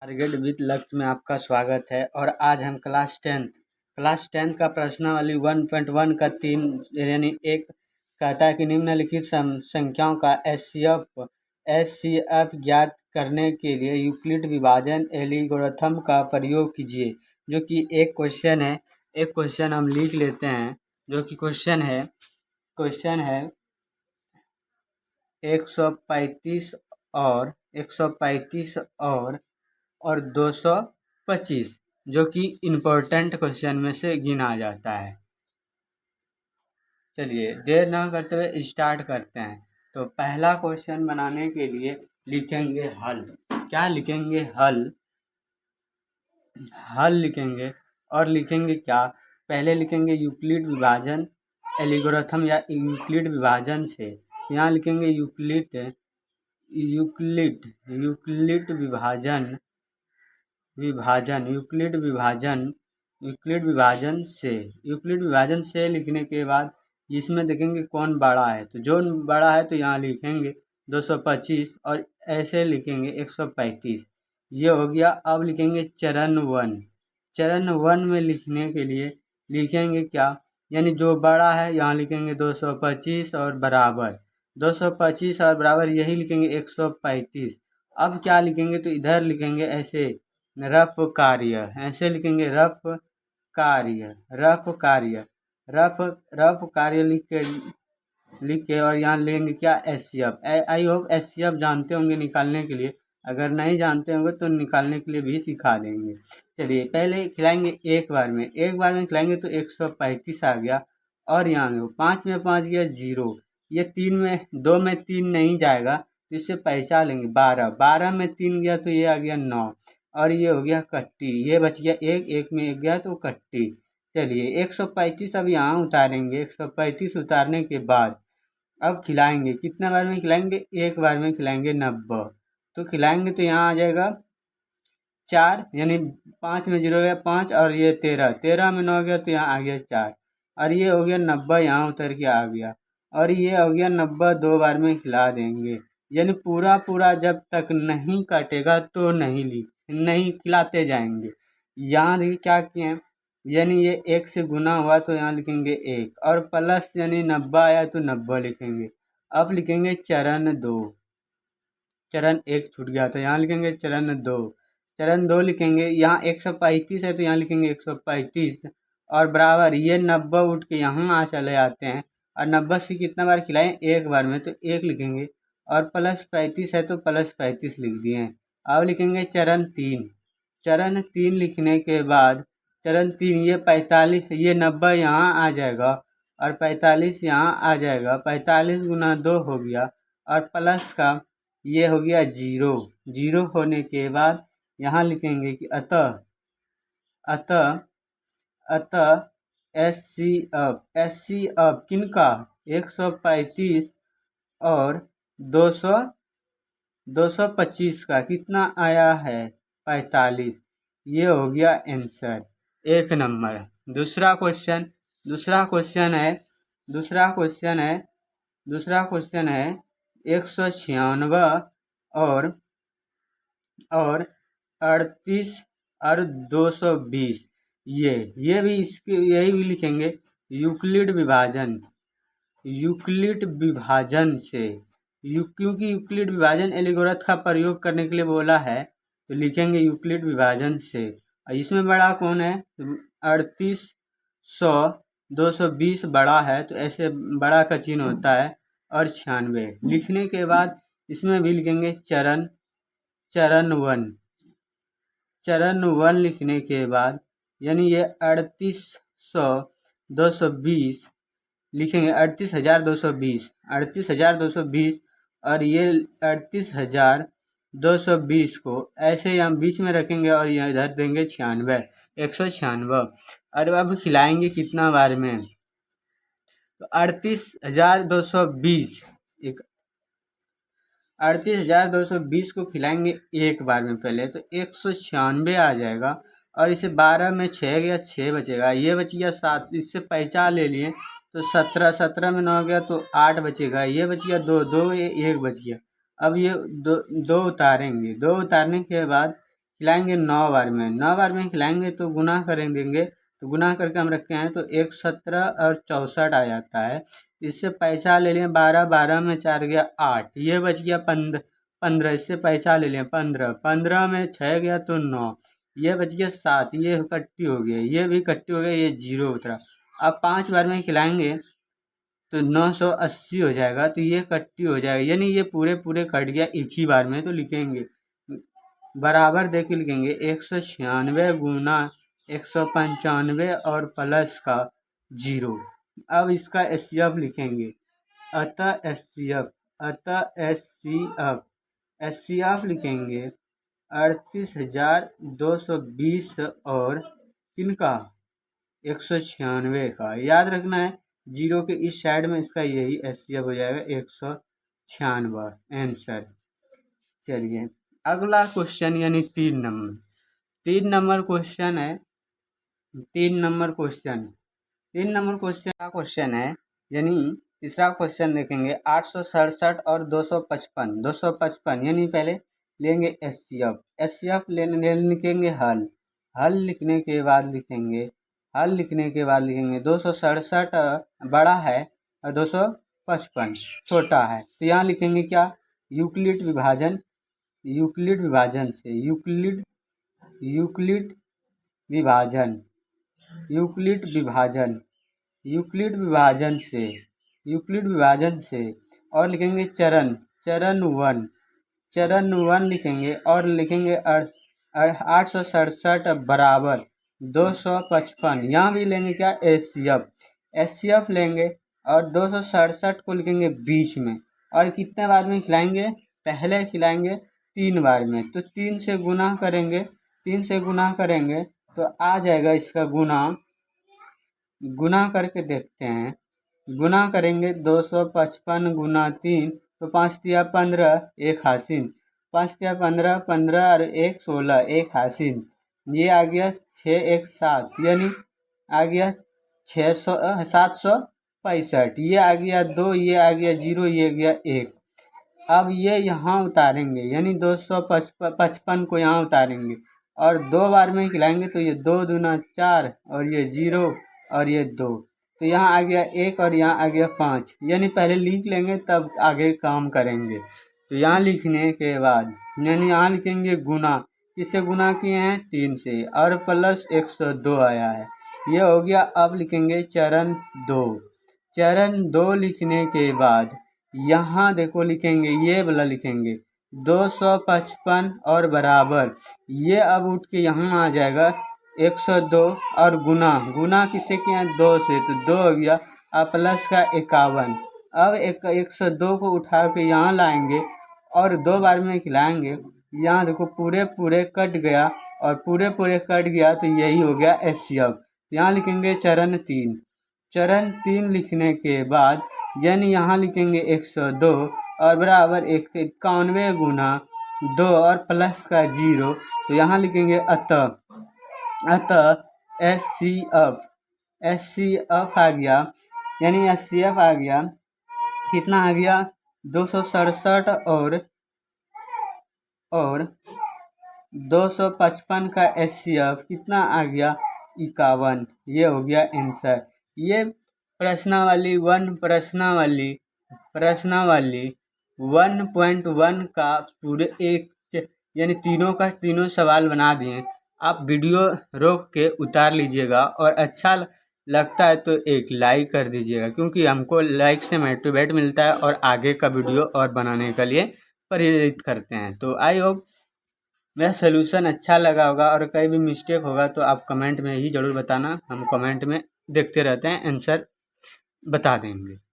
Target with लक्ष्य में आपका स्वागत है। और आज हम क्लास टेंथ का प्रश्नावली 1.1 का 3 यानी एक कहता है कि निम्नलिखित संख्याओं का एचसीएफ ज्ञात करने के लिए यूक्लिड विभाजन एल्गोरिथम का प्रयोग कीजिए। जो कि एक क्वेश्चन है। एक क्वेश्चन हम लिख लेते हैं, जो कि क्वेश्चन है 135 और 135 और 225, जो कि इम्पोर्टेंट क्वेश्चन में से गिना जाता है। चलिए देर ना करते हुए स्टार्ट करते हैं। तो पहला क्वेश्चन बनाने के लिए लिखेंगे हल। क्या लिखेंगे? हल लिखेंगे। और लिखेंगे क्या? पहले लिखेंगे यूक्लिड विभाजन एल्गोरिथम या यूक्लिड विभाजन से। यहाँ लिखेंगे यूक्लिड विभाजन से लिखने के बाद इसमें देखेंगे कौन बड़ा है। तो जो बड़ा है तो यहाँ लिखेंगे 225 और ऐसे लिखेंगे 135। ये हो गया। अब लिखेंगे चरण वन में लिखने के लिए लिखेंगे क्या? यानी जो बड़ा है यहाँ लिखेंगे 225 और बराबर 225 और बराबर यही लिखेंगे 135। अब क्या लिखेंगे? तो इधर लिखेंगे ऐसे रफ कार्य, ऐसे लिखेंगे रफ कार्य लिख के और यहाँ लेंगे क्या? एचसीएफ। आई होप एचसीएफ जानते होंगे निकालने के लिए। अगर नहीं जानते होंगे तो निकालने के लिए भी सिखा देंगे। चलिए पहले खिलाएंगे एक बार में खिलाएंगे तो 135 आ गया। और यहाँ 5 में 5 गया 0। ये 2 में 3 नहीं जाएगा तो इससे पहचान लेंगे 12 में 3 गया तो ये आ गया 9। और ये हो गया कट्टी, ये बच गया एक में 1 गया तो कट्टी। चलिए 135 अब यहाँ उतारेंगे। 135 उतारने के बाद अब खिलाएंगे। कितने बार में खिलाएंगे? एक बार में खिलाएंगे 90। तो खिलाएंगे तो यहाँ आ जाएगा 4, यानी 5 में 0 गया 5 और ये 13 में 9 गया तो यहाँ आ गया 4। और ये हो गया 90, यहाँ उतर के आ गया। और ये हो गया 90 2 बार में खिला देंगे। यानी पूरा जब तक नहीं कटेगा तो नहीं खिलाते जाएंगे। यहाँ देखिए क्या किए, यानी ये 1 से गुना हुआ तो यहाँ लिखेंगे 1 और प्लस यानी 90 आया तो 90 लिखेंगे। अब लिखेंगे चरण 2। चरण 1 छूट गया तो यहाँ लिखेंगे चरण 2 लिखेंगे। यहाँ 135 है तो यहाँ लिखेंगे 135 और बराबर ये 90 उठ के यहाँ चले आते हैं। और 90 से कितना बार खिलाएं? एक बार में तो 1 लिखेंगे। और प्लस 35 है तो प्लस 35 लिख दिए। अब लिखेंगे चरण 3 लिखने के बाद चरण 3 ये 45, ये 90 यहाँ आ जाएगा और 45 यहाँ आ जाएगा। 45 गुना 2 हो गया और प्लस का ये हो गया 0 होने के बाद यहाँ लिखेंगे कि अतः एचसीएफ किनका? 135 और 225 का कितना आया है? 45। ये हो गया आंसर 1 नंबर। दूसरा क्वेश्चन है 196 और 38 और 220। ये भी इसके यही भी लिखेंगे यूक्लिड विभाजन से। क्योंकि यूक्लिड विभाजन एल्गोरिथम का प्रयोग करने के लिए बोला है तो लिखेंगे यूक्लिड विभाजन से। और इसमें बड़ा कौन है? 3800 220 बड़ा है तो ऐसे बड़ा का चिन्ह होता है। और 96 लिखने के बाद इसमें भी लिखेंगे चरण 1 लिखने के बाद यानी ये 3800 220 लिखेंगे 38,220 और ये 38,220 को ऐसे हम बीच में रखेंगे और यहाँ इधर देंगे 196। और अब खिलाएंगे कितना बार में? तो 38,220 को खिलाएंगे एक बार में पहले तो 196 आ जाएगा। और इसे 12 में 6 गया 6 बचेगा, ये बच गया 7। इससे पहचान ले लिए तो 17 में 9 गया तो 8 बचेगा, ये बच गया 2 ये 1 बच गया। अब ये दो उतारेंगे। 2 उतारने के बाद खिलाएंगे 9 बार में, 9 बार में खिलाएंगे तो गुना करेंगे, तो गुना करके हम रखे हैं तो 117 और 64 आ जाता है। इससे पैसा ले लें 12, 12 में 4 गया 8, ये बच गया 15, इससे पैसा ले लें 15, 15 में 6 गया तो 9, ये बच गया 7, ये कट्टी हो गया, ये भी कट्टी हो गया, ये 0 उतरा। अब 5 बार में खिलाएंगे तो 980 हो जाएगा, तो ये कट्टी हो जाएगा, यानी ये पूरे कट गया एक ही बार में। तो लिखेंगे बराबर दे के लिखेंगे 196 गुना 195 और प्लस का 0। अब इसका एचसीएफ लिखेंगे, अतः एचसीएफ लिखेंगे 38,220 और किनका 196 का। याद रखना है 0 के इस साइड में इसका यही एचसीएफ हो जाएगा 196 आंसर। चलिए अगला क्वेश्चन यानी 3 नंबर क्वेश्चन है। 3 नंबर क्वेश्चन का क्वेश्चन है, यानी तीसरा क्वेश्चन देखेंगे 867 और 255 यानी पहले लेंगे एचसीएफ लिखेंगे हल लिखने के बाद लिखेंगे 267 बड़ा है और 255 छोटा है, तो यहाँ लिखेंगे क्या, यूक्लिड विभाजन से और लिखेंगे चरण 1 लिखेंगे और लिखेंगे 867 बराबर 255, यहाँ भी लेंगे क्या एचसीएफ लेंगे और 267 को लिखेंगे बीच में, और कितने बार में खिलाएंगे, पहले खिलाएंगे 3 बार में, तो 3 से गुना करेंगे तो आ जाएगा इसका गुना करके देखते हैं। गुना करेंगे 255 गुना 3 तो 5 तिया 15, 1 हासिल, 5 तिया 15, 15 और 1 16, 1 हासिल, ये आ गया 6 1 7, यानी आ गया 765, ये आ गया 2, ये आ गया 0, ये आ गया 1। अब ये यहाँ उतारेंगे, यानी 255 को यहाँ उतारेंगे और 2 बार में खिलाएंगे तो ये 2 दूना 4 और ये 0 और ये 2, तो यहाँ आ गया 1 और यहाँ आ गया 5, यानी पहले लिख लेंगे तब आगे काम करेंगे। तो यहाँ लिखने के बाद यानी यहाँ लिखेंगे गुना, किससे गुना किए हैं 3 से, और प्लस 102 आया है, ये हो गया। अब लिखेंगे चरण 2 लिखने के बाद यहाँ देखो लिखेंगे ये वाला लिखेंगे 255 और बराबर, ये अब उठ के यहाँ आ जाएगा 102 और गुना किससे किया है 2 से, तो 2 हो गया, और प्लस का 51। अब 102 को उठा के यहाँ लाएंगे और 2 बार में खिलाएंगे, यहाँ देखो पूरे कट गया और पूरे कट गया, तो यही हो गया एचसीएफ। यहाँ लिखेंगे चरण 3 लिखने के बाद यानी यहाँ लिखेंगे 102 और बराबर 91 गुना 2 और प्लस का 0, तो यहाँ लिखेंगे अतः एचसीएफ आ गया, यानी एचसीएफ आ गया, कितना आ गया 267 और 255 का एचसीएफ कितना आ गया 51, ये हो गया आंसर। ये प्रश्नावली 1.1 का पूरे एक यानी तीनों सवाल बना दिए। आप वीडियो रोक के उतार लीजिएगा और अच्छा लगता है तो एक लाइक कर दीजिएगा, क्योंकि हमको लाइक से मोटिवेट मिलता है और आगे का वीडियो और बनाने के लिए प्रेरित करते हैं। तो आई होप मेरा सोल्यूशन अच्छा लगा होगा, और कहीं भी मिस्टेक होगा तो आप कमेंट में ही ज़रूर बताना, हम कमेंट में देखते रहते हैं, आंसर बता देंगे।